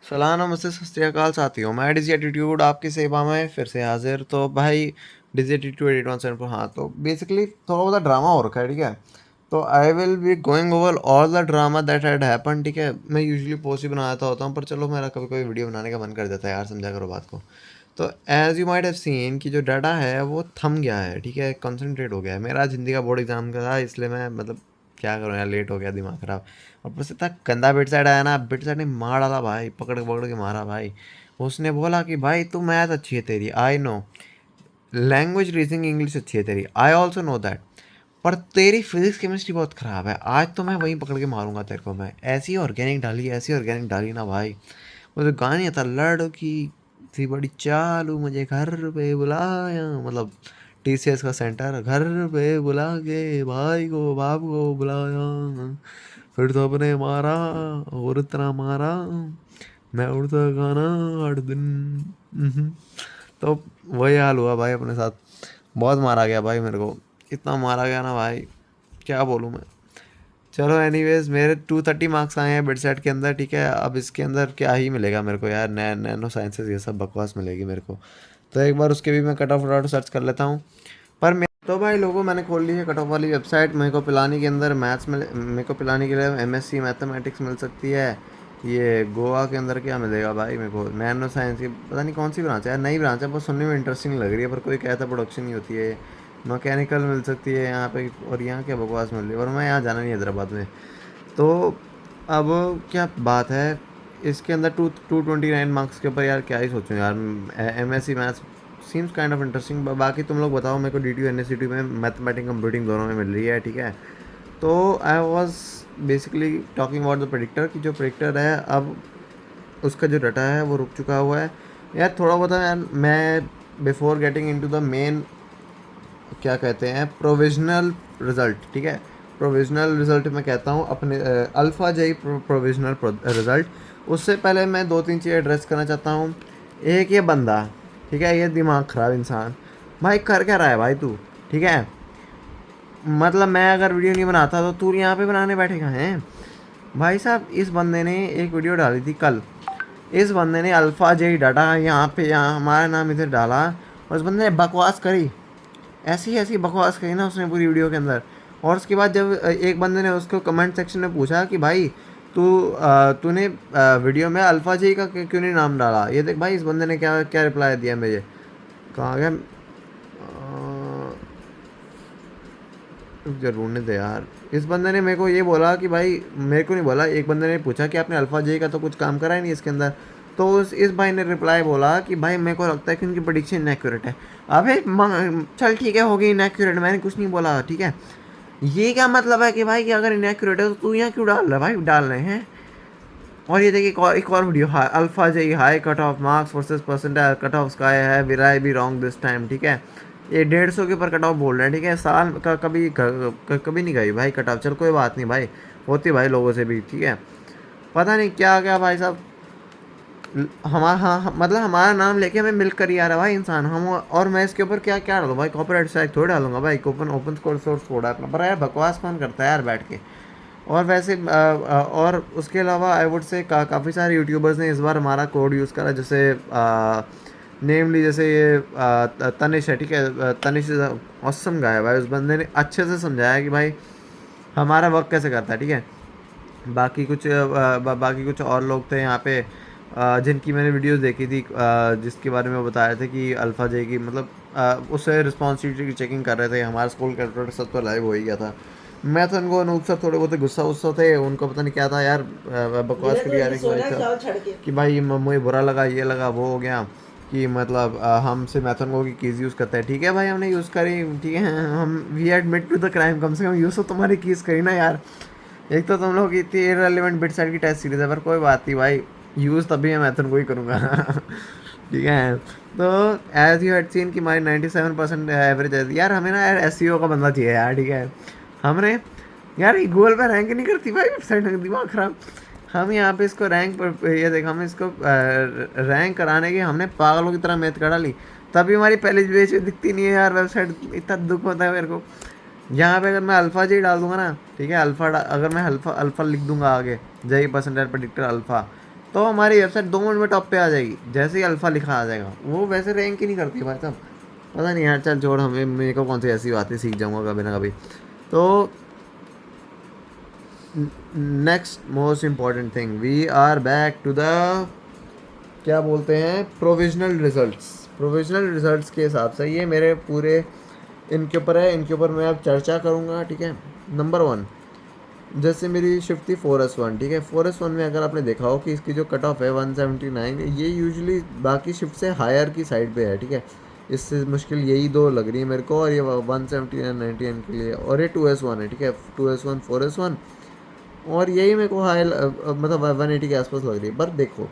सलाम नमस्ते सत श्री अकाल साथियों, मैं डिज़ी एटीट्यूड आपकी सेवा में फिर से हाज़िर। तो भाई डिज़ी एटीट्यूड 81 पर हाँ, तो बेसिकली थोड़ा बहुत ड्रामा हो रखा है, ठीक है? तो I will be going over all the drama that had happen, ठीक है? मैं यूजुअली पोस्ट ही बनाता होता हूँ, पर चलो मेरा कभी-कभी वीडियो बनाने का मन कर जाता है यार, समझा करो बात को। तो as you might have seen कि जो डाटा है वो थम गया है, ठीक है? कंसंट्रेट हो गया है। मेरा आज हिंदी का बोर्ड एग्ज़ाम का था, इसलिए मैं मतलब क्या करूँ यार, लेट हो गया, दिमाग ख़राब। ऊपर से इतना गंदा बिट साइड आया ना, बिट साइड ने मार डाला भाई, पकड़ के मारा भाई। उसने बोला कि भाई तू मैथ अच्छी है तेरी, I know, language reasoning English अच्छी है तेरी, आई ऑल्सो नो दैट, पर तेरी फिजिक्स केमिस्ट्री बहुत ख़राब है, आज तो मैं वहीं पकड़ के मारूंगा तेरे को। मैं ऐसी ऑर्गेनिक डाली ना भाई। वो जो गाने था, लड़की थी बड़ी चालू मुझे घर पे बुलाया, मतलब टीसीएस का सेंटर, घर पे बुला के भाई को बाप को बुलाया, फिर तो अपने मारा और इतना मारा, मैं उड़ता गाना 8 दिन। उहुँ। तो वही हाल हुआ भाई अपने साथ। बहुत मारा गया भाई मेरे को, इतना मारा गया ना भाई, क्या बोलूँ मैं। चलो एनीवेज, मेरे 230 मार्क्स आए हैं बिट सेट के अंदर, ठीक है? अब इसके अंदर क्या ही मिलेगा मेरे को यार, नैनो साइंसेस ये सब बकवास मिलेगी मेरे को। तो एक बार उसके भी मैं कट ऑफ वट सर्च कर लेता हूँ। पर मैं तो भाई लोगों, मैंने खोल ली है कट ऑफ वाली वेबसाइट। मेरे को पिलानी के अंदर मैथ्स में, मेरे को पिलानी के लिए एमएससी मैथमेटिक्स मिल सकती है। ये गोवा के अंदर क्या मिलेगा भाई मेरे को, नैनो साइंस की पता नहीं कौन सी ब्रांच है यार, नई ब्रांच है, बहुत सुनने में इंटरेस्टिंग लग रही है, पर कोई कहता प्रोडक्शन ही होती है। मैकेनिकल मिल सकती है यहाँ पे, और यहाँ क्या बकवास मिल रही है, और मैं यहाँ जाना नहीं हैदराबाद में। तो अब क्या बात है, इसके अंदर 229 मार्क्स के ऊपर यार क्या ही सोचूं यार। MSc maths seems kind of interesting. बाकी तुम लोग बताओ मेरे को, D T U N S C T में मैथमेटिक्स कंप्यूटिंग दोनों में मिल रही है, ठीक है? तो I was basically talking about the predictor, कि जो प्रेडिक्टर है अब उसका जो डाटा है वो रुक चुका हुआ है यार। थोड़ा बहुत यार मैं, before getting into the main, क्या कहते हैं, प्रोविजनल रिज़ल्ट, ठीक है? प्रोविजनल रिज़ल्ट मैं कहता हूँ अपने अल्फ़ा जेई प्रोविजनल रिज़ल्ट। उससे पहले मैं दो तीन चीज़ें एड्रेस करना चाहता हूँ। एक ये बंदा, ठीक है, ये दिमाग ख़राब इंसान, भाई कर क्या रहा है भाई तू, ठीक है? मतलब मैं अगर वीडियो नहीं बनाता तो तू यहाँ पे बनाने बैठेगा हैं? भाई साहब, इस बंदे ने एक वीडियो डाली थी कल। इस बंदे ने अल्फ़ा जेई डाटा यहाँ पे, यहाँ हमारा नाम इधर डाला, और इस बंदे ने बकवास करी, ऐसी ऐसी बकवास कही ना उसने पूरी वीडियो के अंदर। और उसके बाद जब एक बंदे ने उसको कमेंट सेक्शन में पूछा कि भाई तूने वीडियो में अल्फ़ा जी का क्यों नहीं नाम डाला, ये देख भाई इस बंदे ने क्या क्या रिप्लाई दिया मुझे। कहाँ गया, रुक जा ढूंढने दे यार। इस बंदे ने मेरे को ये बोला कि भाई, मेरे को नहीं बोला, एक बंदे ने पूछा कि आपने अल्फ़ा जे का तो कुछ काम करा ही नहीं इसके अंदर। तो इस भाई ने रिप्लाई बोला कि भाई मेरे को लगता है कि उनकी प्रोडिक्शन इनएक्यूरेट है। अबे चल ठीक है, हो गई इनएक्यूरेट, मैंने कुछ नहीं बोला, ठीक है? ये क्या मतलब है कि भाई कि अगर इनएक्यूरेट है तो तू यहाँ क्यों डाल रहा है भाई, डाल रहे हैं। और ये देखिए एक और video, alpha J high cut off marks versus percentile cut off sky है, will I be wrong this time, ठीक है? ये 150 के ऊपर कट ऑफ बोल रहे हैं, ठीक है? साल का कभी नहीं गई भाई कट ऑफ। चल कोई बात नहीं भाई, होती भाई लोगों से भी, ठीक है? पता नहीं क्या क्या भाई साहब। हमारा मतलब हमारा नाम लेके हमें मिल कर ही आ रहा है भाई इंसान हम। और मैं इसके ऊपर क्या क्या डालूँ भाई, कॉपीराइट स्ट्राइक थोड़ी डालूंगा भाई, ओपन ओपन सोर्स कोड है अपना। पर यार बकवास कौन करता है यार बैठ के। और वैसे और उसके अलावा आई वुड से काफ़ी सारे यूट्यूबर्स ने इस बार हमारा कोड यूज़ करा, जैसे नेमली जैसे ये तनिष है, ठीक है? तनिष औसम गाय भाई, उस बंदे ने अच्छे से समझाया कि भाई हमारा वर्क कैसे करता है, ठीक है? बाकी कुछ और लोग थे यहाँ पे, जिनकी मैंने वीडियोस देखी थी, जिसके बारे में वो बता रहे थे कि अल्फ़ा जे की मतलब उससे रिस्पॉन्सिबिलिटी की चेकिंग कर रहे थे। हमारा स्कूल कैलकुलेटर सब तो लाइव हो ही गया था। मैं तो उनको अनूप सर थोड़े बहुत गुस्सा उस्सा थे, उनको पता नहीं क्या था यार, बकवास करी जा रही कि भाई साहब कि भाई मुझे बुरा लगा, ये लगा, वो हो गया, कि मतलब हमसे मैथन को की कीज़ यूज़ करता है। ठीक है भाई, हमने यूज़ करी, ठीक है, हम we admit to the crime, कम से कम यूज़ तो तुम्हारी कीज़ करी ना यार। एक तो तुम लोग की इतनी इररिलेवेंट बिट साइड की टेस्ट सीरीज है, पर कोई बात नहीं भाई, यूज़ तभी मैं मैथन को ही करूँगा। ठीक है? तो एज यू हैड सीन कि हमारी 97% एवरेज है यार। हमें ना यार एसईओ का बंदा चाहिए यार, ठीक है? हमने यार ये गूगल पे रैंक नहीं करती भाई वेबसाइट, दिमाग खराब। हम यहाँ पे इसको रैंक पर, ये देख, हम इसको रैंक कराने की हमने पागलों की तरह मेहनत करा ली, तभी हमारी पहली पेज दिखती नहीं है यार वेबसाइट। इतना दुख होता है मेरे को। यहाँ पे अगर मैं अल्फ़ा जी डाल दूंगा ना, ठीक है, अगर मैं अल्फ़ा अल्फ़ा लिख दूंगा आगे, जय परसेंटाइल प्रेडिक्टर अल्फ़ा, तो हमारी वेबसाइट 2 मिनट में टॉप पे आ जाएगी, जैसे ही अल्फ़ा लिखा आ जाएगा। वो वैसे रैंक ही नहीं करती भाई साहब, पता नहीं यार, चल छोड़, हमें मेरे को कौन सी ऐसी बातें, सीख जाऊँगा कभी ना कभी। तो next most important thing, we are back to the, क्या बोलते हैं, प्रोविजनल रिजल्ट्स। प्रोविजनल रिजल्ट्स के हिसाब से ये मेरे पूरे इनके ऊपर है, इनके ऊपर मैं अब चर्चा करूँगा, ठीक है। नंबर 1, जैसे मेरी शिफ्ट थी 4S1, ठीक है। 4S1 में अगर आपने देखा हो कि इसकी जो कट ऑफ है 179, ये यूजुअली बाकी शिफ्ट से हायर की साइड पे है, ठीक है। इससे मुश्किल यही दो लग रही है मेरे को, और ये 179 के लिए, और ये 2S1 है, ठीक है। 2S1 4S1, और यही मेरे को हाई मतलब 180 के आसपास लग रही है। पर देखो,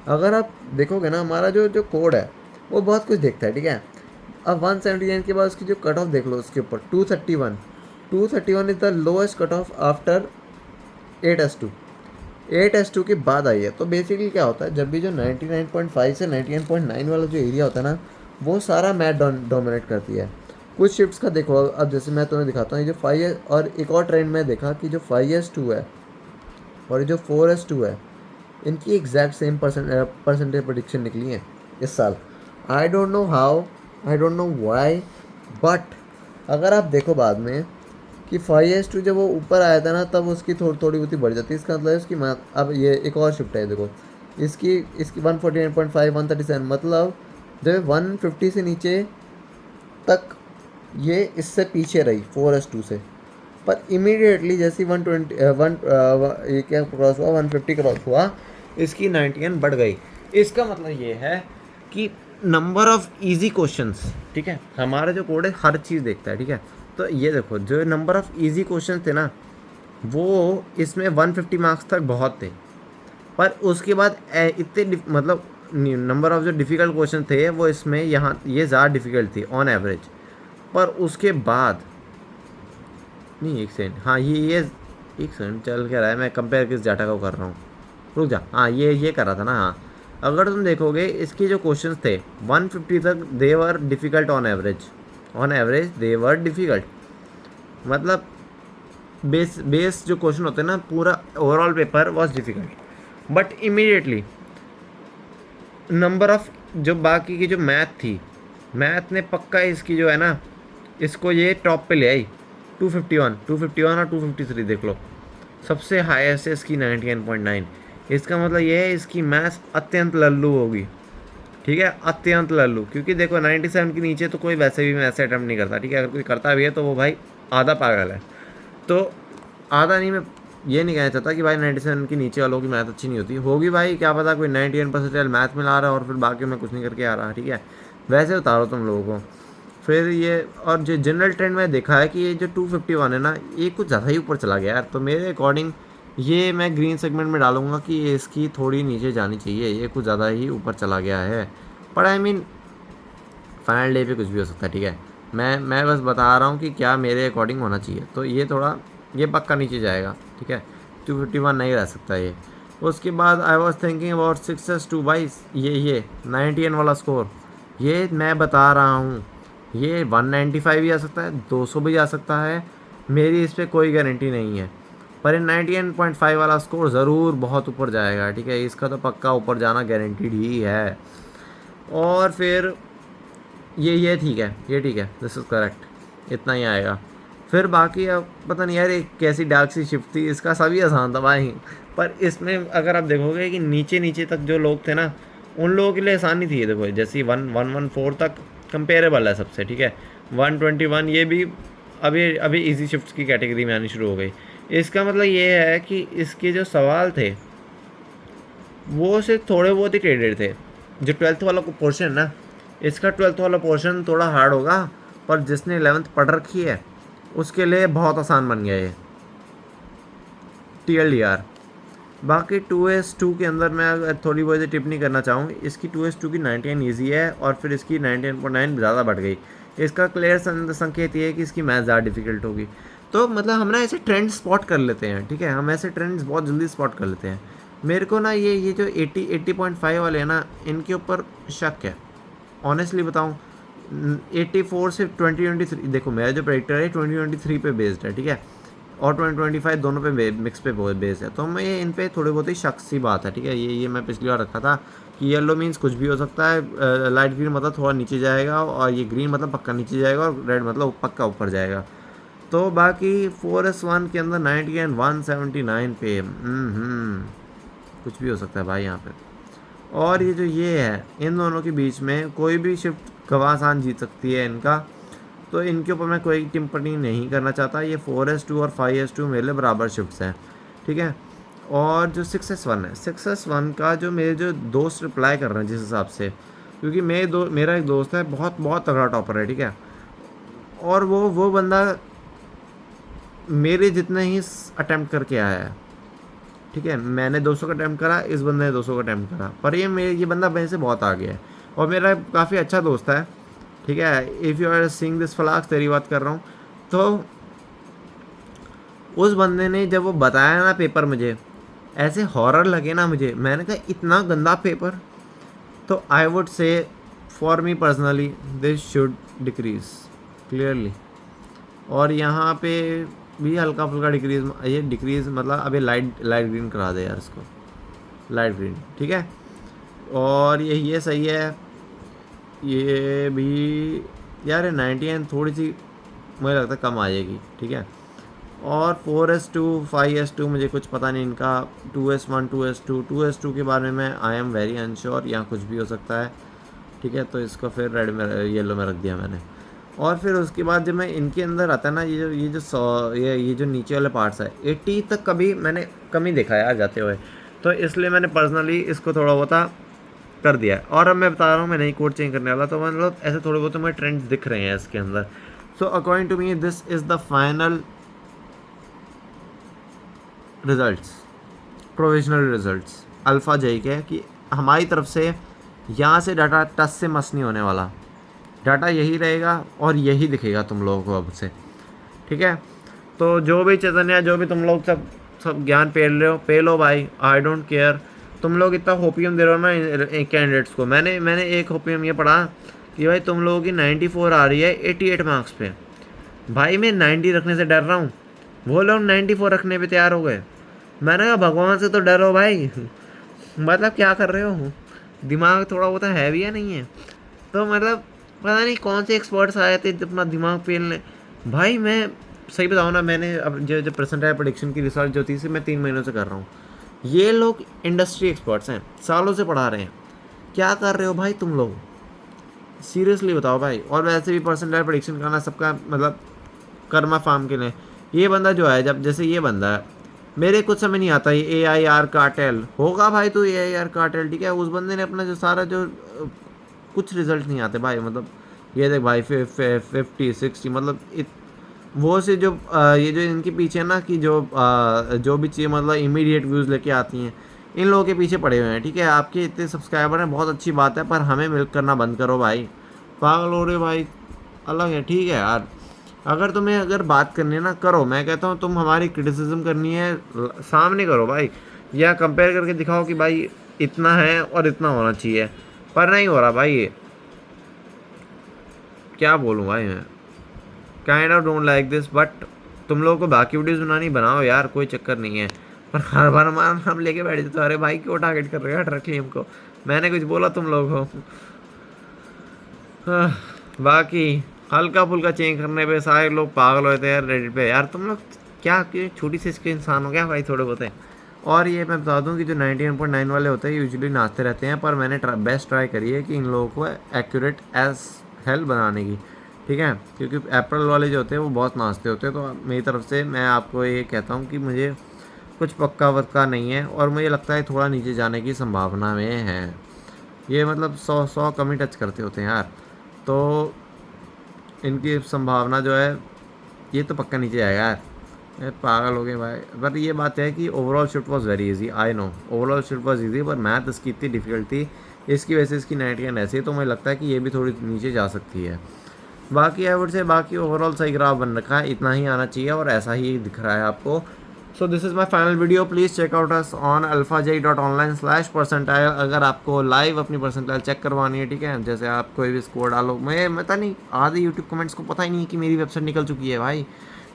अगर आप देखोगे ना, हमारा जो जो कोड है वो बहुत कुछ देखता है, ठीक है। अब 179 के बाद उसकी जो कट ऑफ देख लो, उसके ऊपर 231 is the lowest cut off after 8S2। 8S2 के बाद आई है। तो बेसिकली क्या होता है, जब भी जो 99.5 से 99.9 वाला जो एरिया होता है ना, वो सारा मैथ डोमिनेट करती है। कुछ शिफ्ट्स का देखो, अब जैसे मैं तुम्हें दिखाता हूँ, ये जो 5 और एक और ट्रेंड में देखा कि जो 5S2 है और ये जो 4S2 है, इनकी एग्जैक्ट सेम परसेंटेज प्रोडिक्शन निकली है इस साल। I don't know how, I don't know why, but अगर आप देखो बाद में कि 5S2 जब वो ऊपर आया था ना, तब उसकी थोड़ी बहुत ही बढ़ जाती है। इसका मतलब है इसकी अब ये एक और शिफ्ट है, देखो इसकी 149.5 137, मतलब जब 150 से नीचे तक ये इससे पीछे रही 4S2 से। पर इमीडिएटली जैसे 120 ये क्या क्रॉस हुआ, 150 क्रॉस हुआ, इसकी 91 बढ़ गई। इसका मतलब ये है कि नंबर ऑफ इजी क्वेश्चंस, ठीक है, हमारा जो कोड है हर चीज़ देखता है, ठीक है। तो ये देखो, जो नंबर ऑफ इजी क्वेश्चंस थे ना, वो इसमें 150 मार्क्स तक बहुत थे। पर उसके बाद इतने मतलब नंबर ऑफ जो डिफ़िकल्ट क्वेश्चन थे वो इसमें यहाँ ये ज़्यादा डिफ़िकल्ट थी ऑन एवरेज। पर उसके बाद नहीं, एक सेकंड, हाँ ये एक सेकंड चल क्या रहा है, मैं कंपेयर किस डाटा को कर रहा हूँ, रुक जा। हाँ ये कर रहा था ना। हाँ, अगर तुम देखोगे इसके जो क्वेश्चंस थे 150 तक, they were difficult on average they were difficult. मतलब बेस जो क्वेश्चन होते हैं ना, पूरा overall paper was difficult. But immediately number of जो बाकी की जो मैथ ने पक्का इसकी जो है ना, इसको ये टॉप पे ले आई। 251 और 253 देख लो, सबसे हाईएस्ट है इसकी 99.9। इसका मतलब ये है इसकी मैथ्स अत्यंत लल्लू होगी, ठीक है, अत्यंत लल्लू। क्योंकि देखो 97 के नीचे तो कोई वैसे भी मैथ्स अटैम्प्ट नहीं करता, ठीक है। अगर कोई करता भी है तो वो भाई आधा पागल है। तो आधा नहीं, मैं ये नहीं कहना चाहता कि भाई 97 के नीचे वालों की मैथ अच्छी नहीं होगी भाई, क्या पता कोई 91% मैथ में ला रहा है और फिर बाकी में कुछ नहीं करके आ रहा, ठीक है। वैसे उतारो तुम लोगों को। फिर ये, और जो जनरल ट्रेंड में देखा है कि ये जो 251 है ना, ये कुछ ज़्यादा ही ऊपर चला गया यार। तो मेरे अकॉर्डिंग ये मैं ग्रीन सेगमेंट में डालूंगा कि इसकी थोड़ी नीचे जानी चाहिए, ये कुछ ज़्यादा ही ऊपर चला गया है। पर आई मीन फाइनल डे पे कुछ भी हो सकता है, ठीक है। मैं बस बता रहा हूँ कि क्या मेरे अकॉर्डिंग होना चाहिए। तो ये थोड़ा, ये पक्का नीचे जाएगा, ठीक है। 251 नहीं रह सकता ये। उसके बाद I was thinking about 6S2 भाई, ये 91 वाला स्कोर, ये मैं बता रहा हूँ, ये 195 भी आ सकता है, 200 भी आ सकता है, मेरी इस पर कोई गारंटी नहीं है। पर ये 91.5 वाला स्कोर ज़रूर बहुत ऊपर जाएगा, ठीक है। इसका तो पक्का ऊपर जाना गारंटीड ही है। और फिर ये ठीक है, ये ठीक है, दिस इज़ करेक्ट, इतना ही आएगा। फिर बाकी अब पता नहीं यार, एक कैसी डार्क सी शिफ्ट थी, इसका सभी आसान था भाई। पर इसमें अगर आप देखोगे कि नीचे तक जो लोग थे ना, उन लोगों के लिए आसान नहीं थी। ये देखो, जैसे 114 तक कंपेरेबल है सबसे, ठीक है। 121 ये भी अभी इजी शिफ्ट्स की कैटेगरी में आनी शुरू हो गई। इसका मतलब ये है कि इसके जो सवाल थे वो सिर्फ थोड़े बहुत ही क्रेडिट थे। जो 12th वाला पोर्शन है ना, इसका 12th वाला पोर्शन थोड़ा हार्ड होगा, पर जिसने 11th पढ़ रखी है उसके लिए बहुत आसान बन गया ये TLDR। बाकी 2S2 के अंदर मैं थोड़ी बहुत टिप्पणी करना चाहूँ, इसकी 2S2 की 99 ईजी है और फिर इसकी 99.9 ज़्यादा बढ़ गई। इसका क्लियर संकेत ये है कि इसकी मैथ ज़्यादा डिफिकल्ट होगी। तो मतलब हम ना ऐसे ट्रेंड स्पॉट कर लेते हैं, ठीक है, हम ऐसे ट्रेंड्स बहुत जल्दी स्पॉट कर लेते हैं। मेरे को ना ये जो 80.5 वाले हैं ना, इनके ऊपर शक है, ऑनेस्टली बताऊँ। 84 से 2023, देखो मेरा जो प्रेडिक्टर है 2023 पे बेस्ड है, ठीक है। और 2025 दोनों पे मिक्स पे बेस है। तो मैं ये इन पे थोड़ी बहुत ही शक सी बात है, ठीक है। ये मैं पिछली बार रखा था कि येलो मीन्स कुछ भी हो सकता है, लाइट ग्रीन मतलब थोड़ा नीचे जाएगा, और ये ग्रीन मतलब पक्का नीचे जाएगा, और रेड मतलब पक्का ऊपर जाएगा। तो बाकी 4S1 के अंदर 90 एंड 179 पे कुछ भी हो सकता है भाई यहाँ पे। और ये जो ये है, इन दोनों के बीच में कोई भी शिफ्ट घमासान जीत सकती है इनका। तो इनके ऊपर मैं कोई टिप्पणी नहीं करना चाहता। ये 4S2 और 5S2 मेरे लिए बराबर शिफ्ट्स हैं, ठीक है। और जो 6S1 है, 6S1 का जो मेरे जो दोस्त रिप्लाई कर रहे हैं जिस हिसाब से, क्योंकि मेरा एक दोस्त है बहुत बहुत तगड़ा टॉपर है, ठीक है। और वो बंदा मेरे जितने ही अटैम्प्ट करके आया है, ठीक है। मैंने 200 का अटैम्प्ट करा, इस बंदे ने 200 का अटैम्प्ट करा, पर ये बंदा मेरे से बहुत आगे है, और मेरा काफ़ी अच्छा दोस्त है, ठीक है। If you are seeing this flux, तेरी बात कर रहा हूँ। तो उस बंदे ने जब वो बताया ना पेपर, मुझे ऐसे हॉरर लगे ना मुझे, मैंने कहा इतना गंदा पेपर। तो I would say for me personally this should decrease clearly. और यहाँ पे भी हल्का फुल्का डिक्रीज, ये डिक्रीज मतलब अभी लाइट ग्रीन करा दे यार इसको, लाइट ग्रीन, ठीक है। और ये सही है। ये भी यार 90 थोड़ी सी मुझे लगता है कम आ जाएगी, ठीक है। और 4S2 5S2 मुझे कुछ पता नहीं इनका। 2S1 2S2 के बारे में आई एम वेरी अनश्योर, यहाँ कुछ भी हो सकता है, ठीक है। तो इसको फिर रेड में येलो में रख दिया मैंने। और फिर उसके बाद जब मैं इनके अंदर आता है ना, ये जो नीचे वाले पार्ट्स है 80 तक कभी मैंने कम ही देखा है यार जाते हुए। तो इसलिए मैंने पर्सनली इसको थोड़ा बहुत कर दिया है। और अब मैं बता रहा हूँ मैं नई कोड चेंज करने वाला, तो मतलब ऐसे थोड़े बहुत मुझे ट्रेंड्स दिख रहे हैं इसके अंदर। So according to me this is the final results, provisional results alpha J K, कि हमारी तरफ से यहाँ से डाटा टच से मस नहीं होने वाला, डाटा यही रहेगा और यही दिखेगा तुम लोगों को अब से, ठीक है। तो जो भी चैतन्य, जो भी तुम लोग सब ज्ञान पे लो भाई, आई डोंट केयर। तुम लोग इतना होपियम दे रहे हो ना कैंडिडेट्स को। मैंने एक होपियम ये पढ़ा कि भाई तुम लोगों की 94 आ रही है 88 मार्क्स पे। भाई मैं 90 रखने से डर रहा हूँ, वो लोग 94 रखने पे तैयार हो गए। मैंने कहा भगवान से तो डरो भाई मतलब क्या कर रहे हो, दिमाग थोड़ा बहुत है भी या नहीं है। तो मतलब पता नहीं कौन से एक्सपर्ट्स आए थे अपना दिमाग पेलने। भाई मैं सही बताऊँ ना, मैंने अब जो परसेंटाइल प्रेडिक्शन की रिसर्च जो थी मैं 3 महीनों से कर रहा हूँ। ये लोग इंडस्ट्री एक्सपर्ट्स हैं, सालों से पढ़ा रहे हैं। क्या कर रहे हो भाई तुम लोग, सीरियसली बताओ भाई। और वैसे भी परसेंटाइल प्रेडिक्शन करना सबका मतलब कर्मा फार्म के लिए। ये बंदा जो है, जब जैसे ये बंदा है, मेरे कुछ समझ नहीं आता ये AIR कार्टेल होगा भाई, तो AIR कार्टेल, ठीक है। उस बंदे ने अपना जो सारा जो कुछ रिजल्ट नहीं आते भाई, मतलब ये देख भाई 50 60 मतलब वो से जो ये जो इनके पीछे ना कि जो भी चीज़ मतलब इमीडिएट व्यूज़ लेके आती हैं, इन लोगों के पीछे पड़े हुए हैं, ठीक है। आपके इतने सब्सक्राइबर हैं, बहुत अच्छी बात है, पर हमें मिल्क करना बंद करो भाई, पागल हो रहे भाई। अलग है, ठीक है यार। अगर बात करनी है ना करो, मैं कहता हूँ तुम हमारी क्रिटिसिज्म करनी है सामने करो भाई, या कंपेयर करके दिखाओ कि भाई इतना है और इतना होना चाहिए, पर नहीं हो रहा भाई ये। क्या बोलूँ भाई मैं, kind of don't like this. But तुम लोगों को बाकी वीडियोज़ बनाओ यार, कोई चक्कर नहीं है, पर हर बार हमारा नाम लेके बैठ जाते हो। अरे भाई क्यों टारगेट कर रहे हो यार क्लेम को, मैंने कुछ बोला तुम लोगों को? बाकी हल्का फुल्का चेंज करने पे सारे लोग पागल होते हैं यार रेडिट पे। यार तुम लोग क्या छोटी सी इसके इंसान हो क्या भाई, थोड़े बहुत है। और ये मैं बता दूं कि जो 91.9 वाले होते हैं यूजुअली नाचते रहते हैं, पर मैंने बेस्ट ट्राई करी है कि इन लोगों को एक्यूरेट एज हेल बनाने की, ठीक है। क्योंकि अप्रैल वाले जो होते हैं वो बहुत नाचते होते हैं। तो मेरी तरफ से मैं आपको ये कहता हूँ कि मुझे कुछ पक्का वक्का नहीं है, और मुझे लगता है थोड़ा नीचे जाने की संभावना में है। ये मतलब 100 कम ही टच करते होते हैं यार, तो इनकी संभावना जो है ये तो पक्का नीचे आएगा यार। ये पागल हो गए भाई। बट ये बात है कि overall shift was very easy, I know overall shift was easy, पर मैथ इसकी इतनी डिफिकल्ट थी, इसकी वजह से इसकी 90 ऐसी है। तो मुझे लगता है कि ये भी थोड़ी नीचे जा सकती है। बाकी आई वुड से बाकी ओवरऑल सही ग्राफ बन रखा है, इतना ही आना चाहिए, और ऐसा ही दिख रहा है आपको। So this is my final video, please check out us on alphaj.online/percentile। अगर आपको लाइव अपनी परसेंटाइल चेक करवानी है, ठीक है, जैसे आप कोई भी स्कोर डालो, मैं पता नहीं आधे यूट्यूब कमेंट्स को पता ही नहीं है कि मेरी वेबसाइट निकल चुकी है भाई,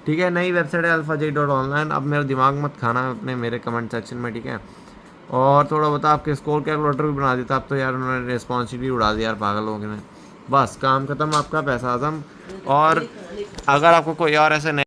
ठीक है। नई वेबसाइट है alphaji.online। अब मेरा दिमाग मत खाना अपने मेरे कमेंट सेक्शन में, ठीक है। और थोड़ा बता, आपके स्कोर कैलकुलेटर भी बना देता। अब तो यार उन्होंने रिस्पॉन्सिबिलिटी उड़ा दी यार पागल लोगों ने। बस काम खत्म आपका, पैसा आजम। और अगर आपको कोई और ऐसे